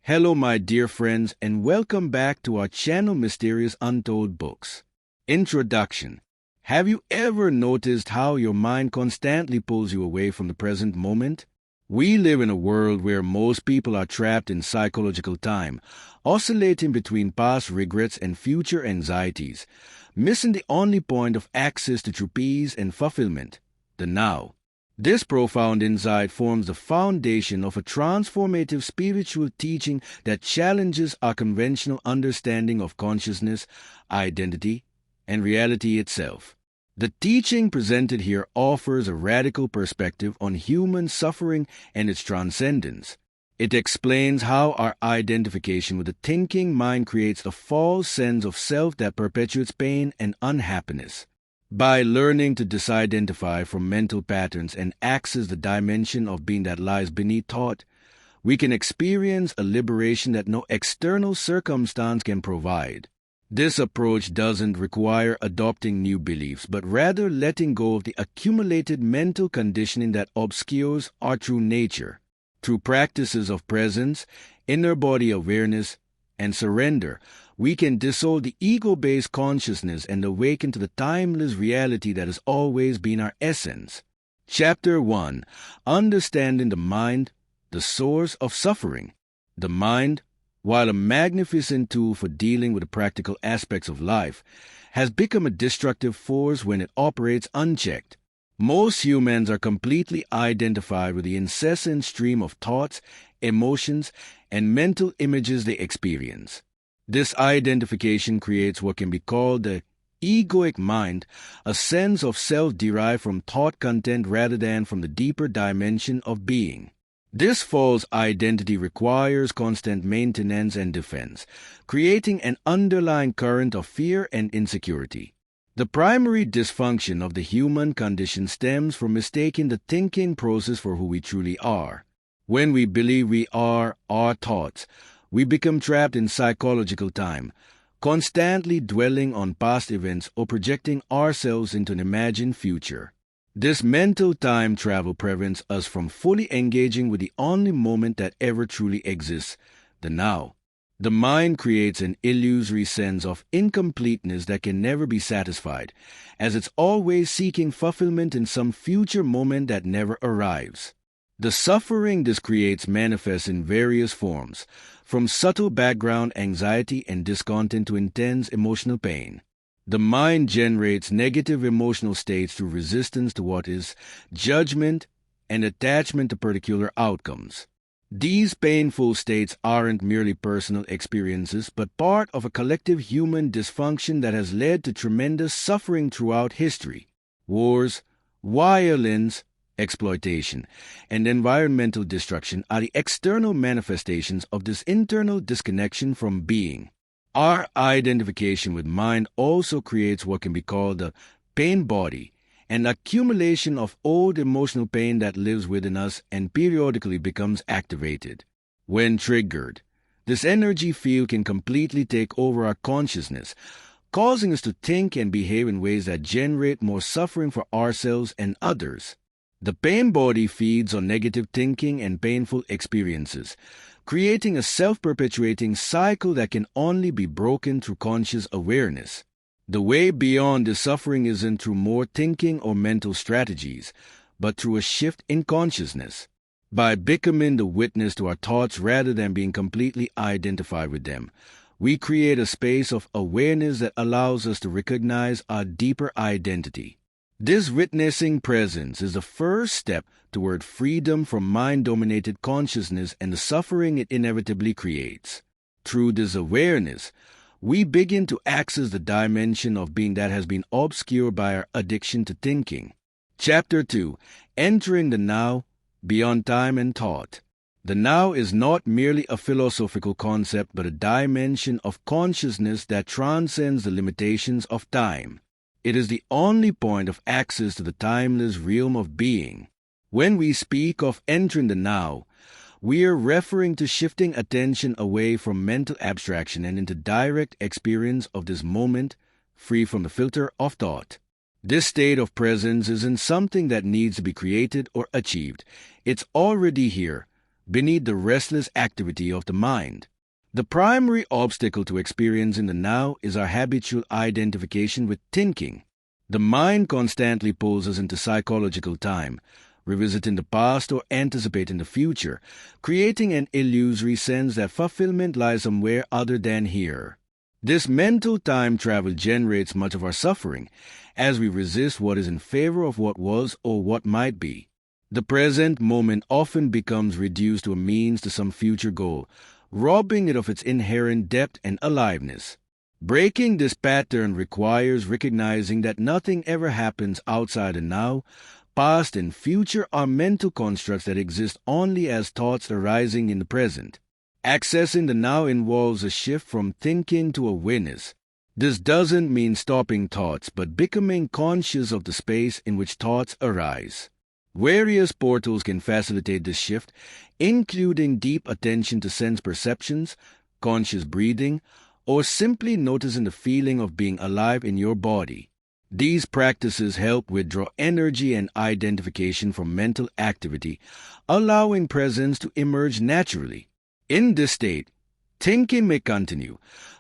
Hello, my dear friends, and welcome back to our channel Mysterious Untold Books. Introduction. Have you ever noticed how your mind constantly pulls you away from the present moment? We live in a world where most people are trapped in psychological time, oscillating between past regrets and future anxieties, missing the only point of access to true peace and fulfillment, the now. This profound insight forms the foundation of a transformative spiritual teaching that challenges our conventional understanding of consciousness, identity, and reality itself. The teaching presented here offers a radical perspective on human suffering and its transcendence. It explains how our identification with the thinking mind creates a false sense of self that perpetuates pain and unhappiness. By learning to disidentify from mental patterns and access the dimension of being that lies beneath thought, we can experience a liberation that no external circumstance can provide. This approach doesn't require adopting new beliefs, but rather letting go of the accumulated mental conditioning that obscures our true nature. Through practices of presence, inner body awareness, and surrender, we can dissolve the ego-based consciousness and awaken to the timeless reality that has always been our essence. Chapter 1. Understanding the Mind, the Source of Suffering. The mind, while a magnificent tool for dealing with the practical aspects of life, has become a destructive force when it operates unchecked. Most humans are completely identified with the incessant stream of thoughts, emotions, and mental images they experience. This identification creates what can be called the egoic mind, a sense of self derived from thought content rather than from the deeper dimension of being. This false identity requires constant maintenance and defense, creating an underlying current of fear and insecurity. The primary dysfunction of the human condition stems from mistaking the thinking process for who we truly are. When we believe we are our thoughts, we become trapped in psychological time, constantly dwelling on past events or projecting ourselves into an imagined future. This mental time travel prevents us from fully engaging with the only moment that ever truly exists, the now. The mind creates an illusory sense of incompleteness that can never be satisfied, as it's always seeking fulfillment in some future moment that never arrives. The suffering this creates manifests in various forms, from subtle background anxiety and discontent to intense emotional pain. The mind generates negative emotional states through resistance to what is, judgment, and attachment to particular outcomes. These painful states aren't merely personal experiences, but part of a collective human dysfunction that has led to tremendous suffering throughout history. Wars, violence, exploitation, and environmental destruction are the external manifestations of this internal disconnection from being. Our identification with mind also creates what can be called the pain body, an accumulation of old emotional pain that lives within us and periodically becomes activated. When triggered, this energy field can completely take over our consciousness, causing us to think and behave in ways that generate more suffering for ourselves and others. The pain body feeds on negative thinking and painful experiences, creating a self-perpetuating cycle that can only be broken through conscious awareness. The way beyond the suffering isn't through more thinking or mental strategies, but through a shift in consciousness. By becoming the witness to our thoughts rather than being completely identified with them, we create a space of awareness that allows us to recognize our deeper identity. This witnessing presence is the first step toward freedom from mind-dominated consciousness and the suffering it inevitably creates. Through this awareness, we begin to access the dimension of being that has been obscured by our addiction to thinking. Chapter 2. Entering the Now, Beyond Time and Thought. The now is not merely a philosophical concept but a dimension of consciousness that transcends the limitations of time. It is the only point of access to the timeless realm of being. When we speak of entering the now, we are referring to shifting attention away from mental abstraction and into direct experience of this moment, free from the filter of thought. This state of presence isn't something that needs to be created or achieved. It's already here, beneath the restless activity of the mind. The primary obstacle to experiencing the now is our habitual identification with thinking. The mind constantly pulls us into psychological time, revisiting the past or anticipating the future, creating an illusory sense that fulfillment lies somewhere other than here. This mental time travel generates much of our suffering, as we resist what is in favor of what was or what might be. The present moment often becomes reduced to a means to some future goal, robbing it of its inherent depth and aliveness. Breaking this pattern requires recognizing that nothing ever happens outside the now. Past and future are mental constructs that exist only as thoughts arising in the present. Accessing the now involves a shift from thinking to awareness. This doesn't mean stopping thoughts, but becoming conscious of the space in which thoughts arise. Various portals can facilitate this shift, including deep attention to sense perceptions, conscious breathing, or simply noticing the feeling of being alive in your body. These practices help withdraw energy and identification from mental activity, allowing presence to emerge naturally. In this state, thinking may continue,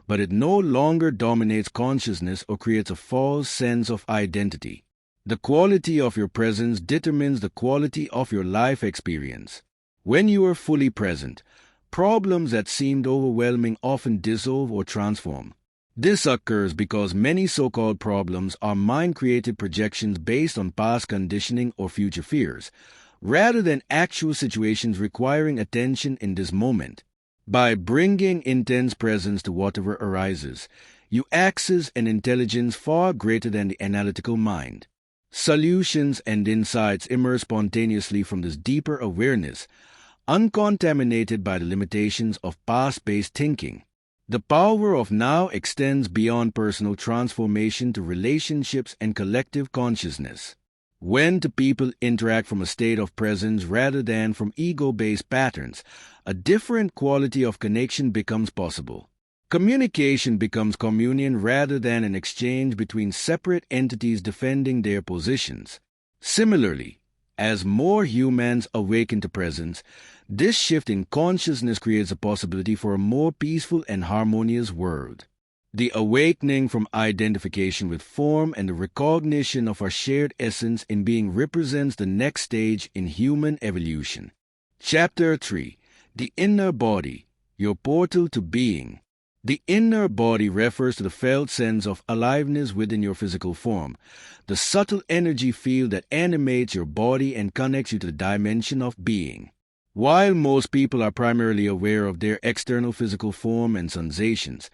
but it no longer dominates consciousness or creates a false sense of identity. The quality of your presence determines the quality of your life experience. When you are fully present, problems that seemed overwhelming often dissolve or transform. This occurs because many so-called problems are mind-created projections based on past conditioning or future fears, rather than actual situations requiring attention in this moment. By bringing intense presence to whatever arises, you access an intelligence far greater than the analytical mind. Solutions and insights emerge spontaneously from this deeper awareness, uncontaminated by the limitations of past-based thinking. The power of now extends beyond personal transformation to relationships and collective consciousness. When two people interact from a state of presence rather than from ego-based patterns, a different quality of connection becomes possible. Communication becomes communion rather than an exchange between separate entities defending their positions. Similarly, as more humans awaken to presence, this shift in consciousness creates a possibility for a more peaceful and harmonious world. The awakening from identification with form and the recognition of our shared essence in being represents the next stage in human evolution. Chapter 3. The Inner Body, Your Portal to Being. The inner body refers to the felt sense of aliveness within your physical form, the subtle energy field that animates your body and connects you to the dimension of being. While most people are primarily aware of their external physical form and sensations,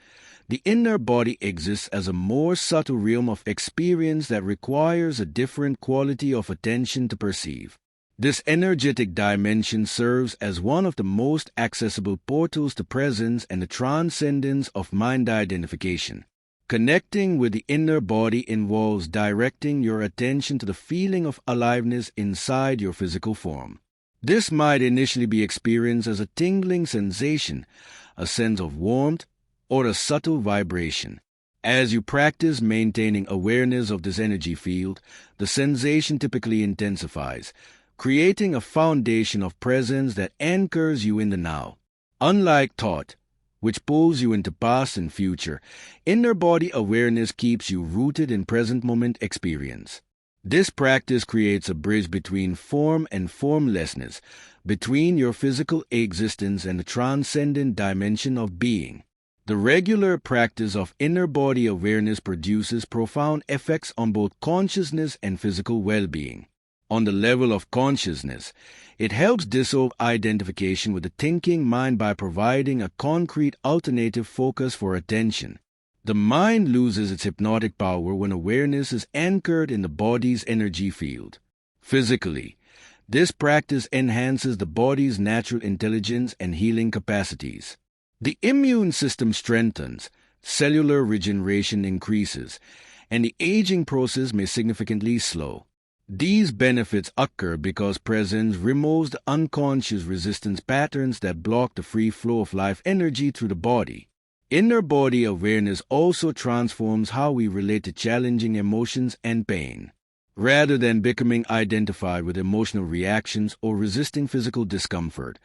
the inner body exists as a more subtle realm of experience that requires a different quality of attention to perceive. This energetic dimension serves as one of the most accessible portals to presence and the transcendence of mind identification. Connecting with the inner body involves directing your attention to the feeling of aliveness inside your physical form. This might initially be experienced as a tingling sensation, a sense of warmth, or a subtle vibration. As you practice maintaining awareness of this energy field, the sensation typically intensifies, creating a foundation of presence that anchors you in the now. Unlike thought, which pulls you into past and future, inner body awareness keeps you rooted in present moment experience. This practice creates a bridge between form and formlessness, between your physical existence and the transcendent dimension of being. The regular practice of inner body awareness produces profound effects on both consciousness and physical well-being. On the level of consciousness, it helps dissolve identification with the thinking mind by providing a concrete alternative focus for attention. The mind loses its hypnotic power when awareness is anchored in the body's energy field. Physically, this practice enhances the body's natural intelligence and healing capacities. The immune system strengthens, cellular regeneration increases, and the aging process may significantly slow. These benefits occur because presence removes the unconscious resistance patterns that block the free flow of life energy through the body. Inner body awareness also transforms how we relate to challenging emotions and pain. Rather than becoming identified with emotional reactions or resisting physical discomfort,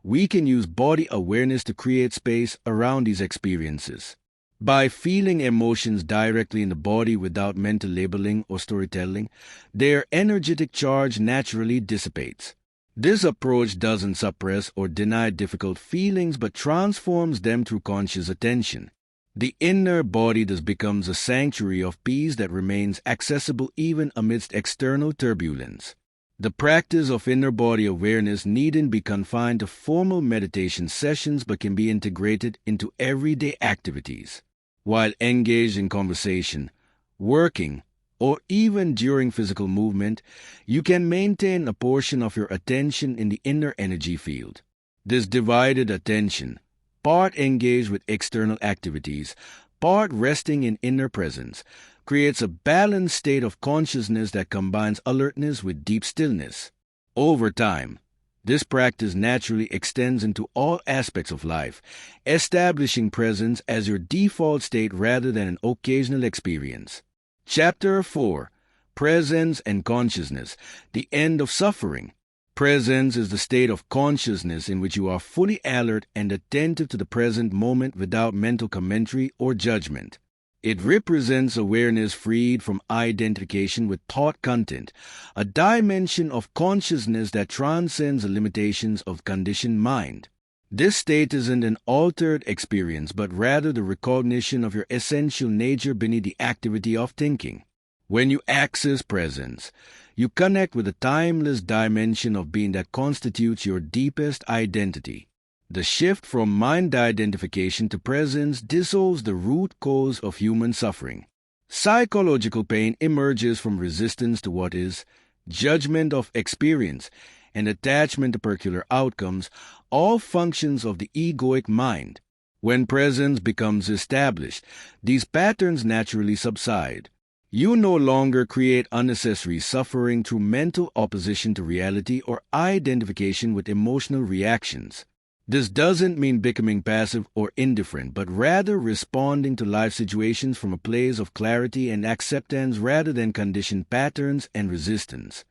we can use body awareness to create space around these experiences. By feeling emotions directly in the body without mental labeling or storytelling, their energetic charge naturally dissipates. This approach doesn't suppress or deny difficult feelings but transforms them through conscious attention. The inner body thus becomes a sanctuary of peace that remains accessible even amidst external turbulence. The practice of inner body awareness needn't be confined to formal meditation sessions but can be integrated into everyday activities. While engaged in conversation, working, or even during physical movement, you can maintain a portion of your attention in the inner energy field. This divided attention, part engaged with external activities, part resting in inner presence, creates a balanced state of consciousness that combines alertness with deep stillness. Over time, this practice naturally extends into all aspects of life, establishing presence as your default state rather than an occasional experience. Chapter 4. Presence and Consciousness, the End of Suffering. Presence is the state of consciousness in which you are fully alert and attentive to the present moment without mental commentary or judgment. It represents awareness freed from identification with thought content, a dimension of consciousness that transcends the limitations of conditioned mind. This state isn't an altered experience, but rather the recognition of your essential nature beneath the activity of thinking. When you access presence, you connect with the timeless dimension of being that constitutes your deepest identity. The shift from mind identification to presence dissolves the root cause of human suffering. Psychological pain emerges from resistance to what is, judgment of experience, and attachment to particular outcomes, all functions of the egoic mind. When presence becomes established, these patterns naturally subside. You no longer create unnecessary suffering through mental opposition to reality or identification with emotional reactions. This doesn't mean becoming passive or indifferent, but rather responding to life situations from a place of clarity and acceptance rather than conditioned patterns and resistance.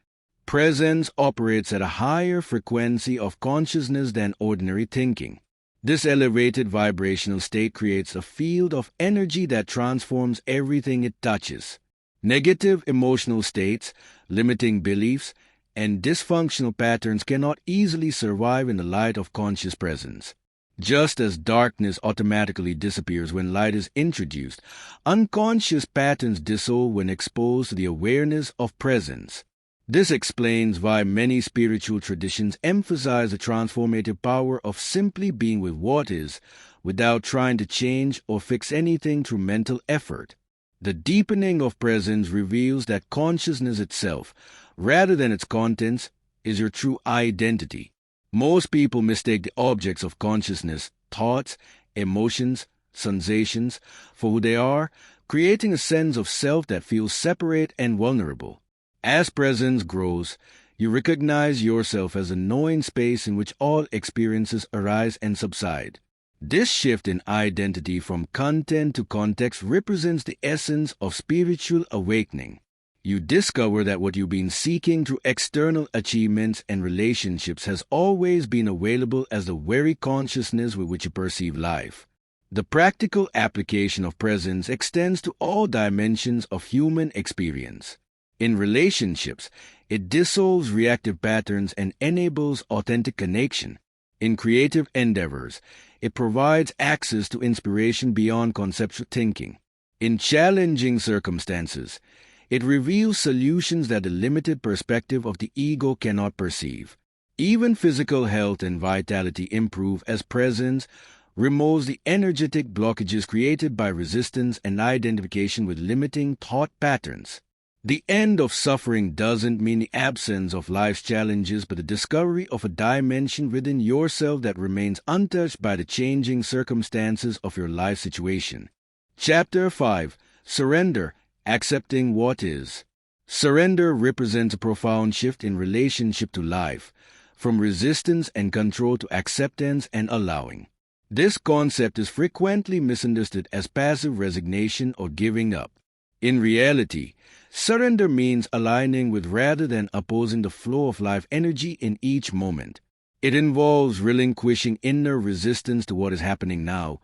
Presence operates at a higher frequency of consciousness than ordinary thinking. This elevated vibrational state creates a field of energy that transforms everything it touches. Negative emotional states, limiting beliefs, and dysfunctional patterns cannot easily survive in the light of conscious presence. Just as darkness automatically disappears when light is introduced, unconscious patterns dissolve when exposed to the awareness of presence. This explains why many spiritual traditions emphasize the transformative power of simply being with what is, without trying to change or fix anything through mental effort. The deepening of presence reveals that consciousness itself, rather than its contents, is your true identity. Most people mistake the objects of consciousness, thoughts, emotions, sensations, for who they are, creating a sense of self that feels separate and vulnerable. As presence grows, you recognize yourself as a knowing space in which all experiences arise and subside. This shift in identity from content to context represents the essence of spiritual awakening. You discover that what you've been seeking through external achievements and relationships has always been available as the very consciousness with which you perceive life. The practical application of presence extends to all dimensions of human experience. In relationships, it dissolves reactive patterns and enables authentic connection. In creative endeavors, it provides access to inspiration beyond conceptual thinking. In challenging circumstances, it reveals solutions that the limited perspective of the ego cannot perceive. Even physical health and vitality improve as presence removes the energetic blockages created by resistance and identification with limiting thought patterns. The end of suffering doesn't mean the absence of life's challenges, but the discovery of a dimension within yourself that remains untouched by the changing circumstances of your life situation. Chapter 5. Surrender, Accepting What Is. Surrender represents a profound shift in relationship to life, from resistance and control to acceptance and allowing. This concept is frequently misunderstood as passive resignation or giving up. In reality, surrender means aligning with rather than opposing the flow of life energy in each moment. It involves relinquishing inner resistance to what is happening now,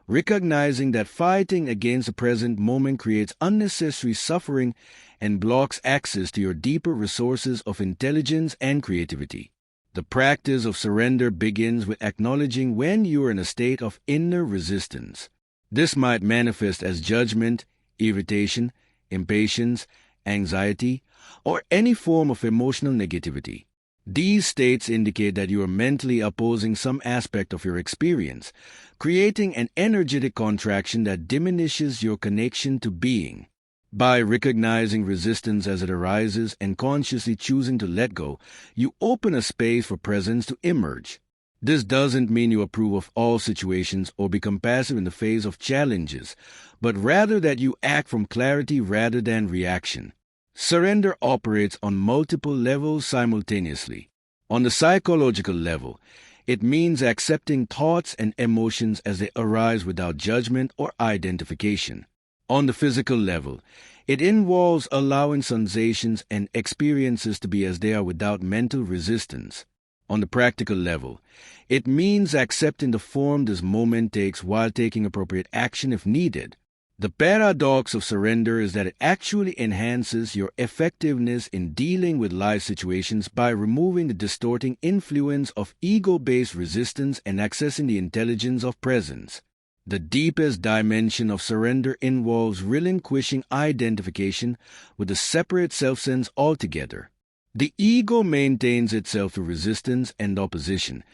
recognizing that fighting against the present moment creates unnecessary suffering and blocks access to your deeper resources of intelligence and creativity. The practice of surrender begins with acknowledging when you are in a state of inner resistance. This might manifest as judgment, irritation, impatience, anxiety, or any form of emotional negativity. These states indicate that you are mentally opposing some aspect of your experience, creating an energetic contraction that diminishes your connection to being. By recognizing resistance as it arises and consciously choosing to let go, you open a space for presence to emerge. This doesn't mean you approve of all situations or become passive in the face of challenges, but rather that you act from clarity rather than reaction. Surrender operates on multiple levels simultaneously. On the psychological level, it means accepting thoughts and emotions as they arise without judgment or identification. On the physical level, it involves allowing sensations and experiences to be as they are without mental resistance. On the practical level, it means accepting the form this moment takes while taking appropriate action if needed. The paradox of surrender is that it actually enhances your effectiveness in dealing with life situations by removing the distorting influence of ego-based resistance and accessing the intelligence of presence. The deepest dimension of surrender involves relinquishing identification with the separate self-sense altogether. The ego maintains itself through resistance and opposition,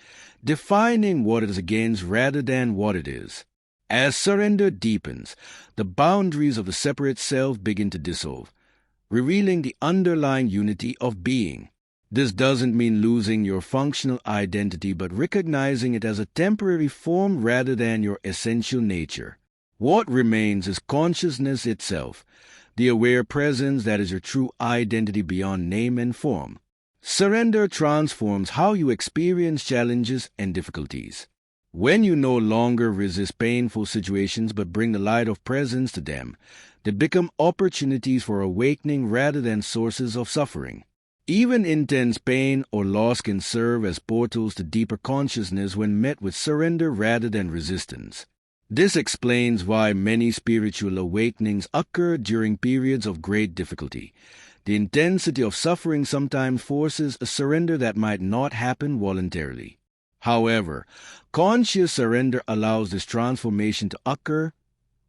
defining what it is against rather than what it is. As surrender deepens, the boundaries of the separate self begin to dissolve, revealing the underlying unity of being. This doesn't mean losing your functional identity, but recognizing it as a temporary form rather than your essential nature. What remains is consciousness itself, the aware presence that is your true identity beyond name and form. Surrender transforms how you experience challenges and difficulties. When you no longer resist painful situations but bring the light of presence to them, they become opportunities for awakening rather than sources of suffering. Even intense pain or loss can serve as portals to deeper consciousness when met with surrender rather than resistance. This explains why many spiritual awakenings occur during periods of great difficulty. The intensity of suffering sometimes forces a surrender that might not happen voluntarily. However, conscious surrender allows this transformation to occur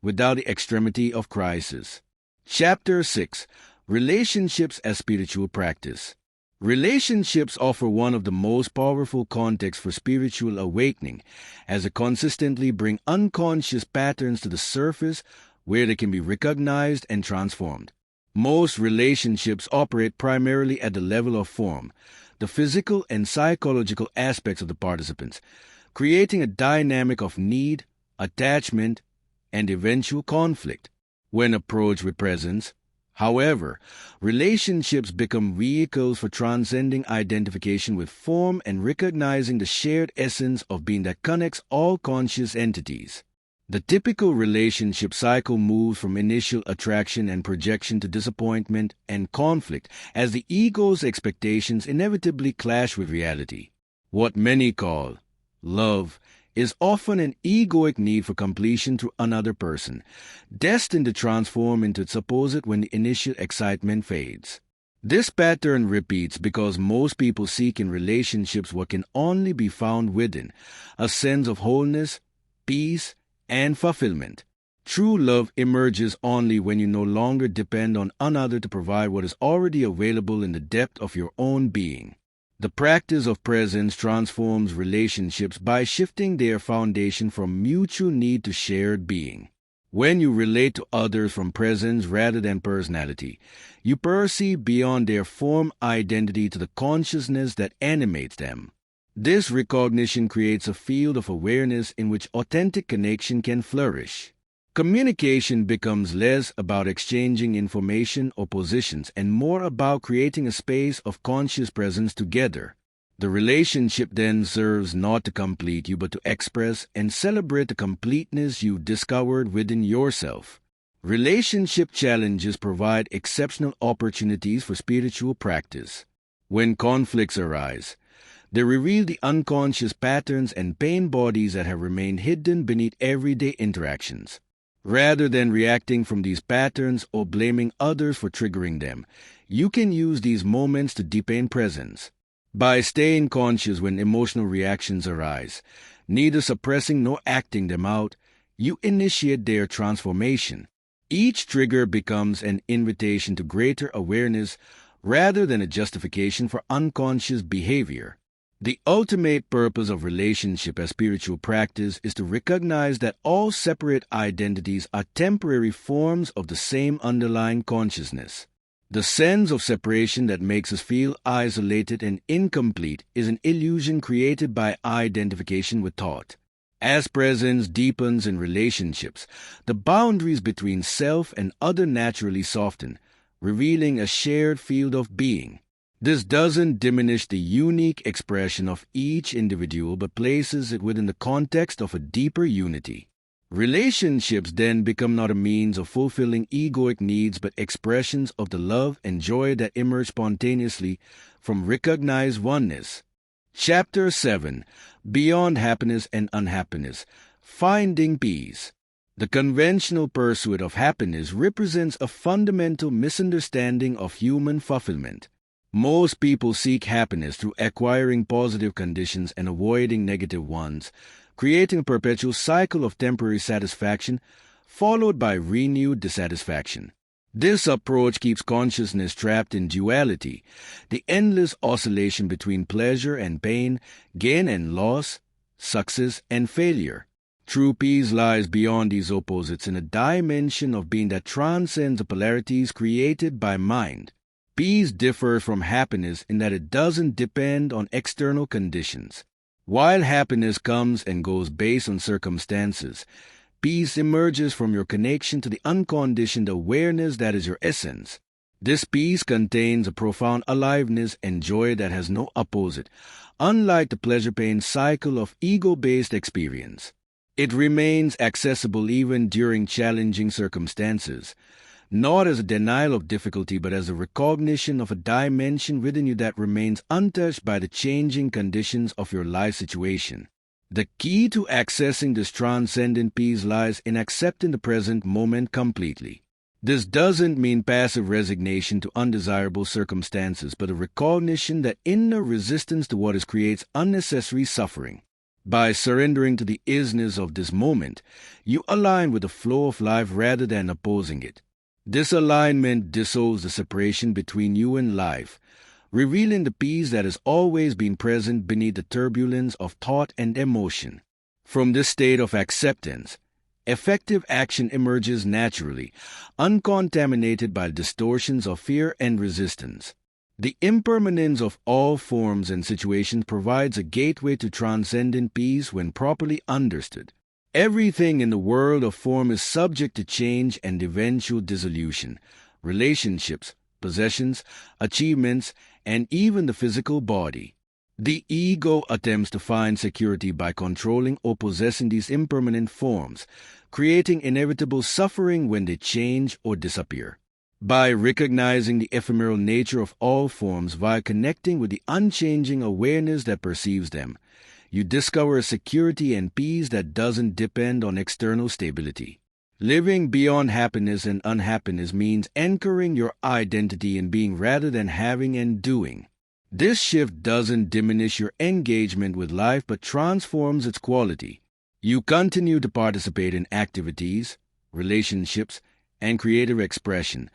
without the extremity of crisis. Chapter 6. Relationships as Spiritual Practice. Relationships offer one of the most powerful contexts for spiritual awakening, as they consistently bring unconscious patterns to the surface where they can be recognized and transformed. Most relationships operate primarily at the level of form, the physical and psychological aspects of the participants, creating a dynamic of need, attachment, and eventual conflict. When approached with presence, however, relationships become vehicles for transcending identification with form and recognizing the shared essence of being that connects all conscious entities. The typical relationship cycle moves from initial attraction and projection to disappointment and conflict as the ego's expectations inevitably clash with reality. What many call love is often an egoic need for completion through another person, destined to transform into its opposite when the initial excitement fades. This pattern repeats because most people seek in relationships what can only be found within, a sense of wholeness, peace, and fulfillment. True love emerges only when you no longer depend on another to provide what is already available in the depth of your own being. The practice of presence transforms relationships by shifting their foundation from mutual need to shared being. When you relate to others from presence rather than personality, you perceive beyond their form identity to the consciousness that animates them. This recognition creates a field of awareness in which authentic connection can flourish. Communication becomes less about exchanging information or positions and more about creating a space of conscious presence together. The relationship then serves not to complete you but to express and celebrate the completeness you've discovered within yourself. Relationship challenges provide exceptional opportunities for spiritual practice. When conflicts arise, They reveal the unconscious patterns and pain bodies that have remained hidden beneath everyday interactions. Rather than reacting from these patterns or blaming others for triggering them, you can use these moments to deepen presence. By staying conscious when emotional reactions arise, neither suppressing nor acting them out, you initiate their transformation. Each trigger becomes an invitation to greater awareness rather than a justification for unconscious behavior. The ultimate purpose of relationship as spiritual practice is to recognize that all separate identities are temporary forms of the same underlying consciousness. The sense of separation that makes us feel isolated and incomplete is an illusion created by identification with thought. As presence deepens in relationships, the boundaries between self and other naturally soften, revealing a shared field of being. This doesn't diminish the unique expression of each individual but places it within the context of a deeper unity. Relationships then become not a means of fulfilling egoic needs but expressions of the love and joy that emerge spontaneously from recognized oneness. Chapter 7. Beyond Happiness and Unhappiness. Finding Peace. The conventional pursuit of happiness represents a fundamental misunderstanding of human fulfillment. Most people seek happiness through acquiring positive conditions and avoiding negative ones, creating a perpetual cycle of temporary satisfaction followed by renewed dissatisfaction. This approach keeps consciousness trapped in duality, the endless oscillation between pleasure and pain, gain and loss, success and failure. True peace lies beyond these opposites in a dimension of being that transcends the polarities created by mind. Peace differs from happiness in that it doesn't depend on external conditions. While happiness comes and goes based on circumstances, peace emerges from your connection to the unconditioned awareness that is your essence. This peace contains a profound aliveness and joy that has no opposite, unlike the pleasure-pain cycle of ego-based experience. It remains accessible even during challenging circumstances, not as a denial of difficulty but as a recognition of a dimension within you that remains untouched by the changing conditions of your life situation. The key to accessing this transcendent peace lies in accepting the present moment completely. This doesn't mean passive resignation to undesirable circumstances, but a recognition that inner resistance to what is creates unnecessary suffering. By surrendering to the isness of this moment, you align with the flow of life rather than opposing it. This alignment dissolves the separation between you and life, revealing the peace that has always been present beneath the turbulence of thought and emotion. From this state of acceptance, effective action emerges naturally, uncontaminated by distortions of fear and resistance. The impermanence of all forms and situations provides a gateway to transcendent peace when properly understood. Everything in the world of form is subject to change and eventual dissolution. Relationships, possessions, achievements, and even the physical body. The ego attempts to find security by controlling or possessing these impermanent forms, creating inevitable suffering when they change or disappear. By recognizing the ephemeral nature of all forms while connecting with the unchanging awareness that perceives them, you discover a security and peace that doesn't depend on external stability. Living beyond happiness and unhappiness means anchoring your identity in being rather than having and doing. This shift doesn't diminish your engagement with life but transforms its quality. You continue to participate in activities, relationships, and creative expression,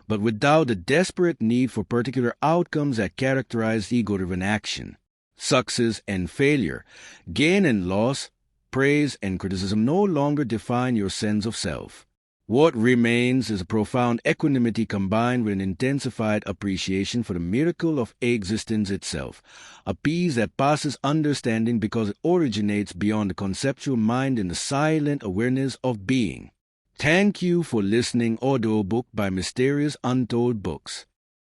but without the desperate need for particular outcomes that characterize ego-driven action. Success and failure, gain and loss, praise and criticism no longer define your sense of self. What remains is a profound equanimity combined with an intensified appreciation for the miracle of existence itself, a peace that passes understanding because it originates beyond the conceptual mind in the silent awareness of being. Thank you for listening. Audiobook by Mysterious Untold Books.